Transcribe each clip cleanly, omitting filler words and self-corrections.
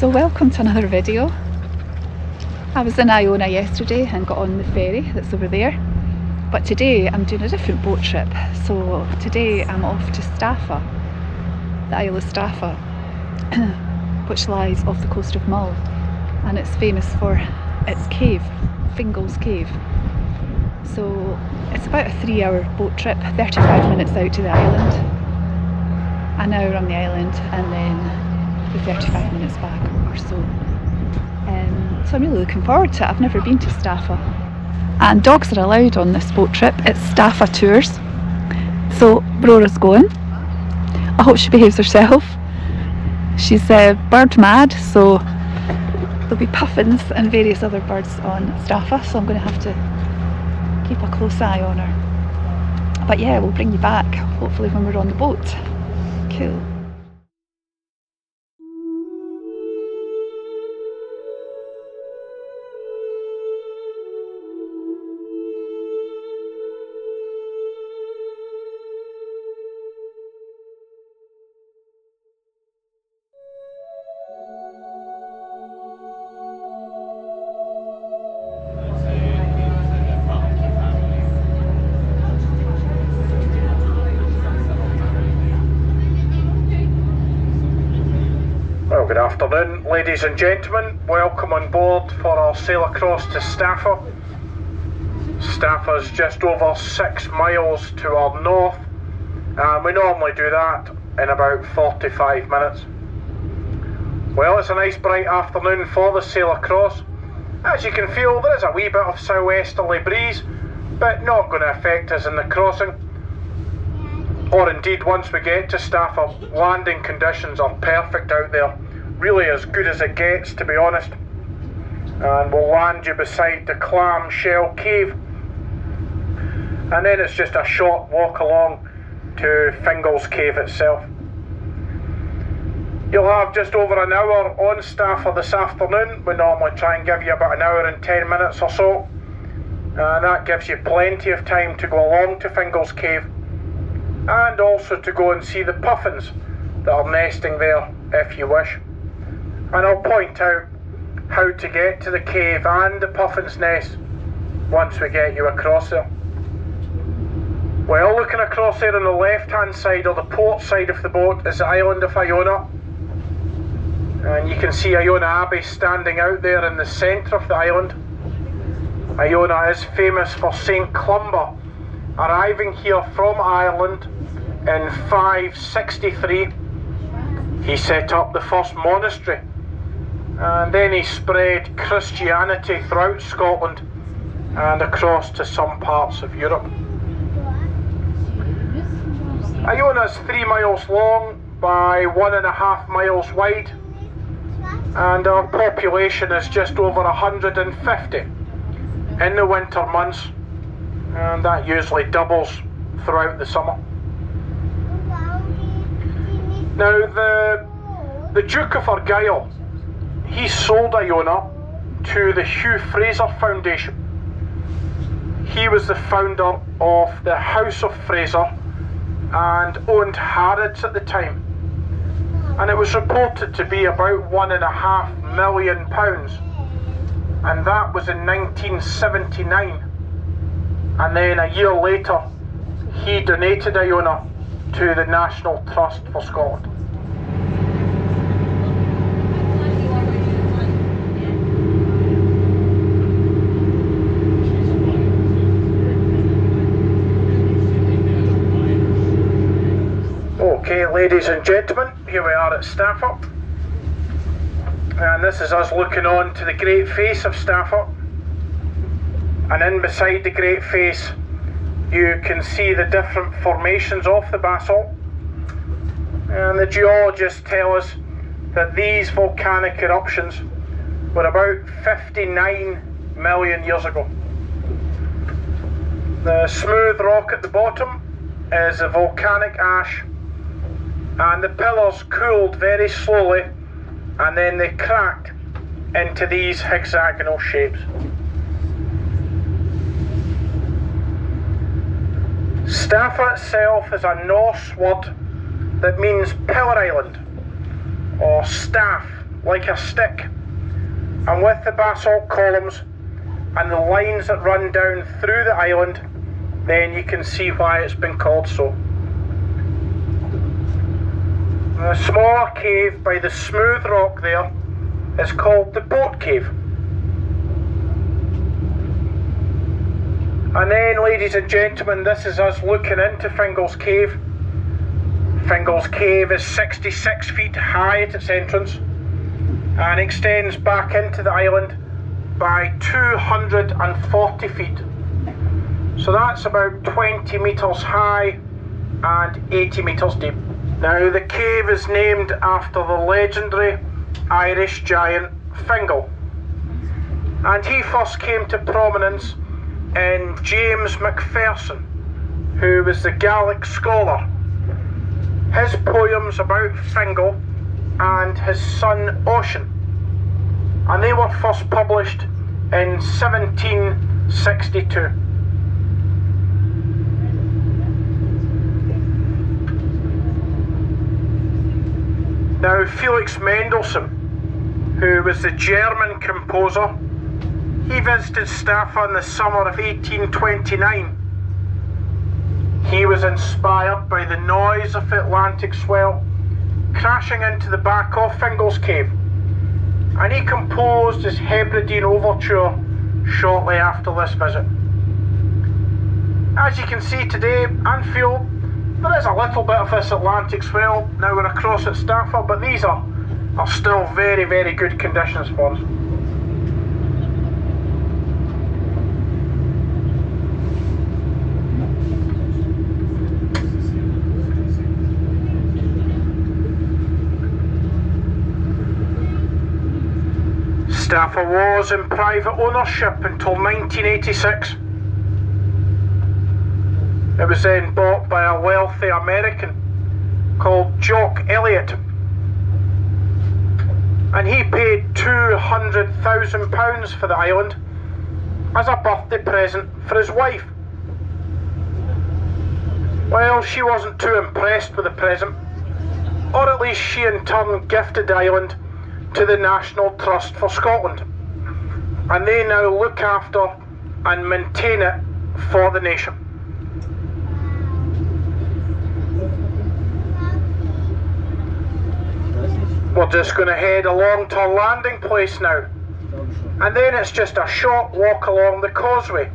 So welcome to another video. I was in Iona yesterday and got on the ferry that's over there, but today I'm doing a different boat trip. So today I'm off to Staffa, the Isle of Staffa, which lies off the coast of Mull, and it's famous for its cave, Fingal's cave. So it's about a 3-hour boat trip, 35 minutes out to the island, an hour on the island, and then 35 minutes back or so. So I'm really looking forward to it. I've never been to Staffa, and dogs are allowed on this boat trip. It's Staffa Tours. So Brora's going. I hope she behaves herself. She's bird mad, so there'll be puffins and various other birds on Staffa, so I'm going to have to keep a close eye on her. But yeah, we'll bring you back hopefully when we're on the boat. Cool. Well, good afternoon, ladies and gentlemen. Welcome on board for our sail across to Staffa. Staffa's just over 6 miles to our north, and we normally do that in about 45 minutes. Well, it's a nice bright afternoon for the sail across. As you can feel, there is a wee bit of southwesterly breeze, but not going to affect us in the crossing. Or indeed, once we get to Staffa, landing conditions are perfect out there. Really as good as it gets, to be honest. And we'll land you beside the clam shell cave. And then it's just a short walk along to Fingal's cave itself. You'll have just over an hour on Staffa this afternoon. We normally try and give you about an hour and 10 minutes or so. And that gives you plenty of time to go along to Fingal's cave, and also to go and see the puffins that are nesting there if you wish. And I'll point out how to get to the cave and the puffin's nest once we get you across there. Well, looking across there on the left hand side, or the port side of the boat, is the island of Iona. And you can see Iona Abbey standing out there in the centre of the island. Iona is famous for St Columba arriving here from Ireland in 563. He set up the first monastery, and then he spread Christianity throughout Scotland and across to some parts of Europe. Iona is 3 miles long by 1.5 miles wide, and our population is just over 150 in the winter months, and that usually doubles throughout the summer. Now, the Duke of Argyll, he sold Iona to the Hugh Fraser Foundation. He was the founder of the House of Fraser and owned Harrods at the time. And it was reported to be about £1.5 million. And that was in 1979. And then a year later, he donated Iona to the National Trust for Scotland. Okay, ladies and gentlemen, here we are at Staffa, and this is us looking on to the great face of Staffa, and in beside the great face you can see the different formations of the basalt, and the geologists tell us that these volcanic eruptions were about 59 million years ago. The smooth rock at the bottom is a volcanic ash, and the pillars cooled very slowly, and then they cracked into these hexagonal shapes. Staffa itself is a Norse word that means Pillar Island, or staff like a stick, and with the basalt columns and the lines that run down through the island, then you can see why it's been called so. The smaller cave by the smooth rock there is called the Boat Cave. And then, ladies and gentlemen, this is us looking into Fingal's Cave. Fingal's Cave is 66 feet high at its entrance and extends back into the island by 240 feet. So that's about 20 metres high and 80 metres deep. Now the cave is named after the legendary Irish giant Fingal, and he first came to prominence in James Macpherson, who was the Gaelic scholar. His poems about Fingal and his son Oisin, and they were first published in 1762. Now Felix Mendelssohn, who was the German composer, he visited Staffa in the summer of 1829. He was inspired by the noise of the Atlantic swell crashing into the back of Fingal's Cave, and he composed his Hebridean Overture shortly after this visit. As you can see today, Anfield, there is a little bit of this Atlantic swell now we're across at Staffa, but these are still very, very good conditions for us. Staffa was in private ownership until 1986. It was then bought by a wealthy American called Jock Elliott, and he paid £200,000 for the island as a birthday present for his wife. Well, she wasn't too impressed with the present, or at least she in turn gifted the island to the National Trust for Scotland, and they now look after and maintain it for the nation. We're just going to head along to our landing place now, and then it's just a short walk along the causeway.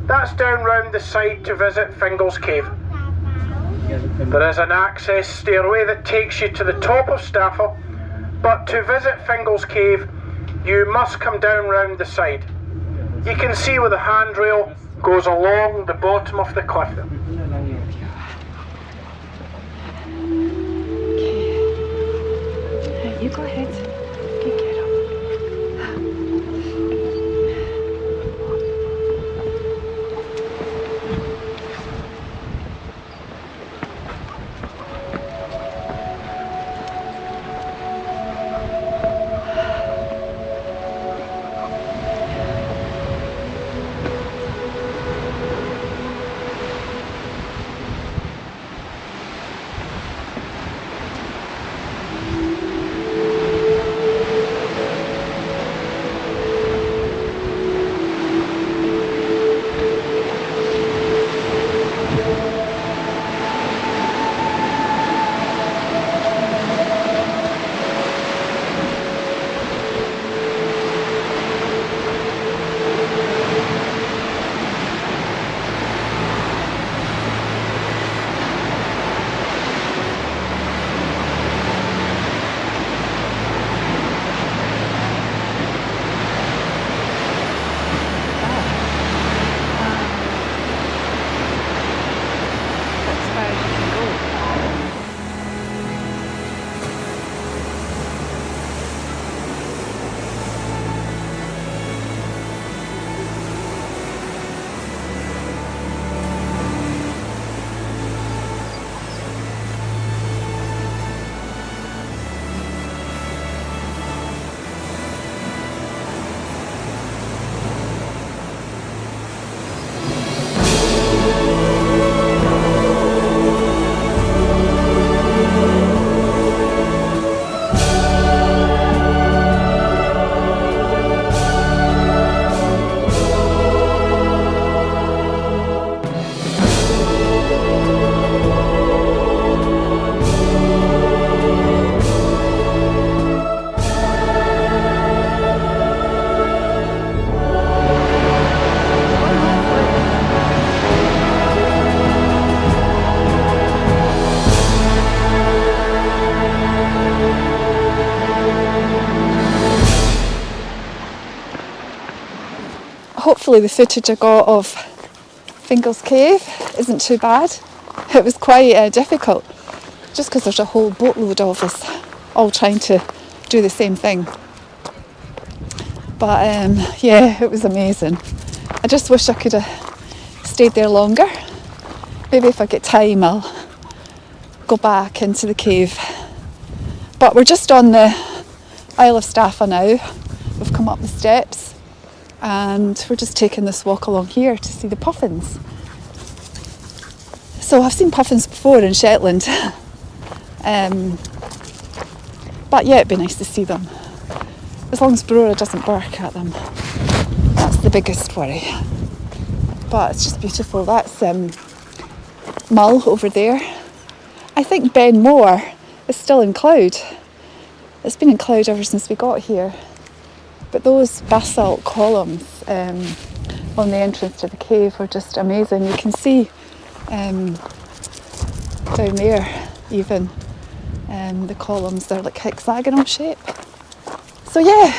That's down round the side to visit Fingal's Cave. There is an access stairway that takes you to the top of Staffa, but to visit Fingal's Cave you must come down round the side. You can see where the handrail goes along the bottom of the cliff there. You go ahead. You get up. hopefully the footage I got of Fingal's cave isn't too bad. It was quite difficult, just because there's a whole boatload of us all trying to do the same thing. But yeah, it was amazing. I just wish I could have stayed there longer. Maybe if I get time I'll go back into the cave. But we're just on the Isle of Staffa now. We've come up the steps and we're just taking this walk along here to see the puffins. So I've seen puffins before in Shetland, but yeah, it'd be nice to see them. As long as Brora doesn't bark at them. That's the biggest worry. But it's just beautiful. That's Mull over there. I think Ben Moor is still in cloud. It's been in cloud ever since we got here. But those basalt columns on the entrance to the cave were just amazing. You can see down there even the columns, they're like hexagonal shape. So yeah,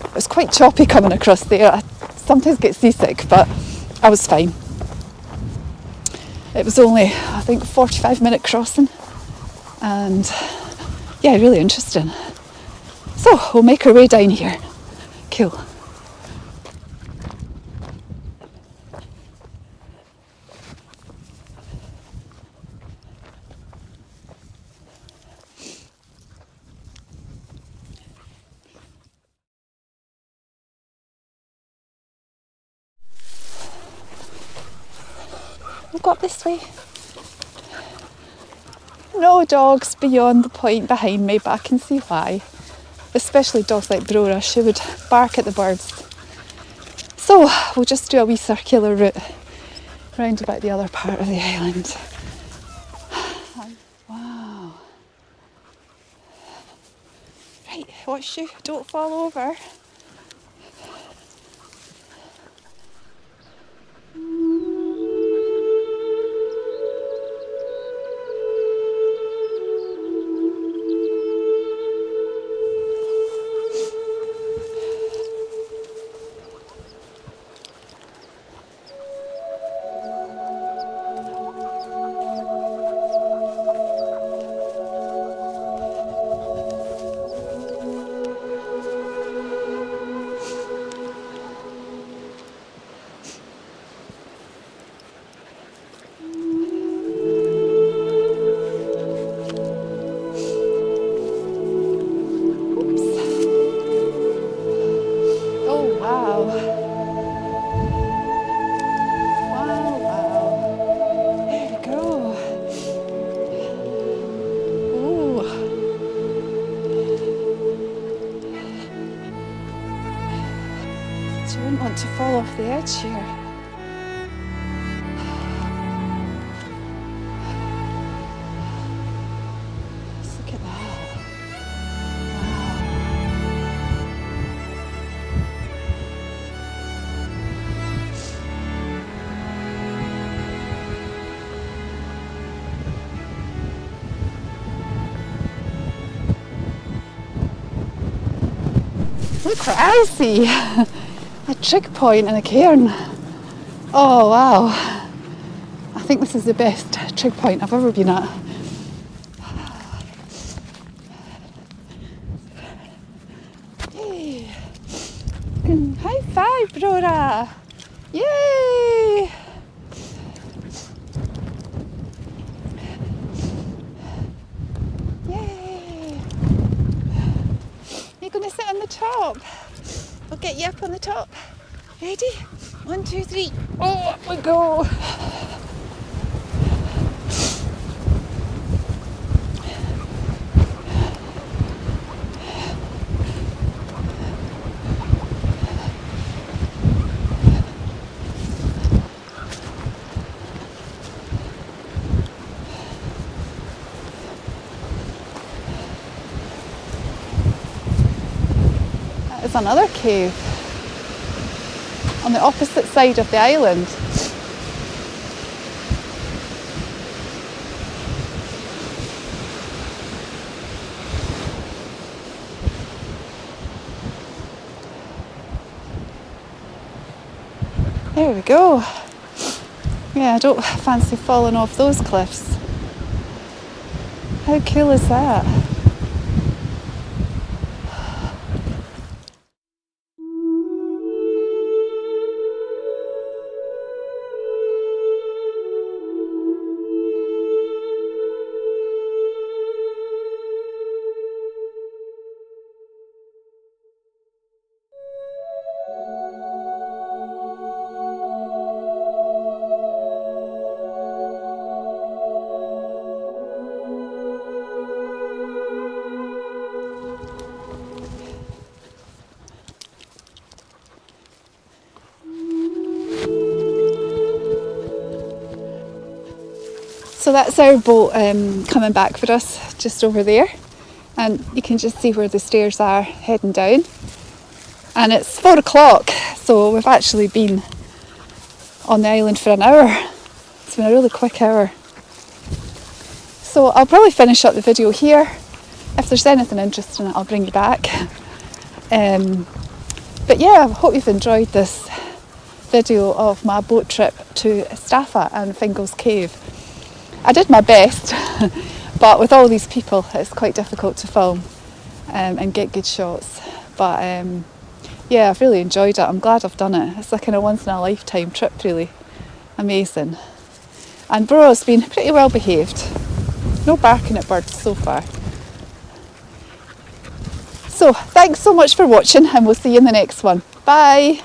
it was quite choppy coming across there. I sometimes get seasick, but I was fine. It was only, I think, 45-minute crossing, and yeah, really interesting. So we'll make our way down here. Cool. We'll go up this way. No dogs beyond the point behind me, but I can see why. Especially dogs like Brora, she would bark at the birds. So we'll just do a wee circular route round about the other part of the island. Wow. Right, watch you, don't fall over. You wouldn't want to fall off the edge here. Just look at that. Wow. Look what I see. A trig point and a cairn. Oh wow. I think this is the best trig point I've ever been at. Yay. High five, Brora. Yay. Yay. You're going to sit on the top. I'll get you up on the top. Ready? 1, 2, 3. Oh, up we go. That is another cave on the opposite side of the island. There we go. Yeah, I don't fancy falling off those cliffs. How cool is that? So that's our boat coming back for us, just over there. And you can just see where the stairs are heading down. And it's 4 o'clock, so we've actually been on the island for an hour. It's been a really quick hour. So I'll probably finish up the video here. If there's anything interesting, I'll bring you back. But yeah, I hope you've enjoyed this video of my boat trip to Staffa and Fingal's Cave. I did my best, but with all these people it's quite difficult to film and get good shots. But yeah, I've really enjoyed it. I'm glad I've done it. It's like a once in a lifetime trip, really. Amazing. And Burrow's been pretty well behaved. No barking at birds so far. So thanks so much for watching, and we'll see you in the next one. Bye!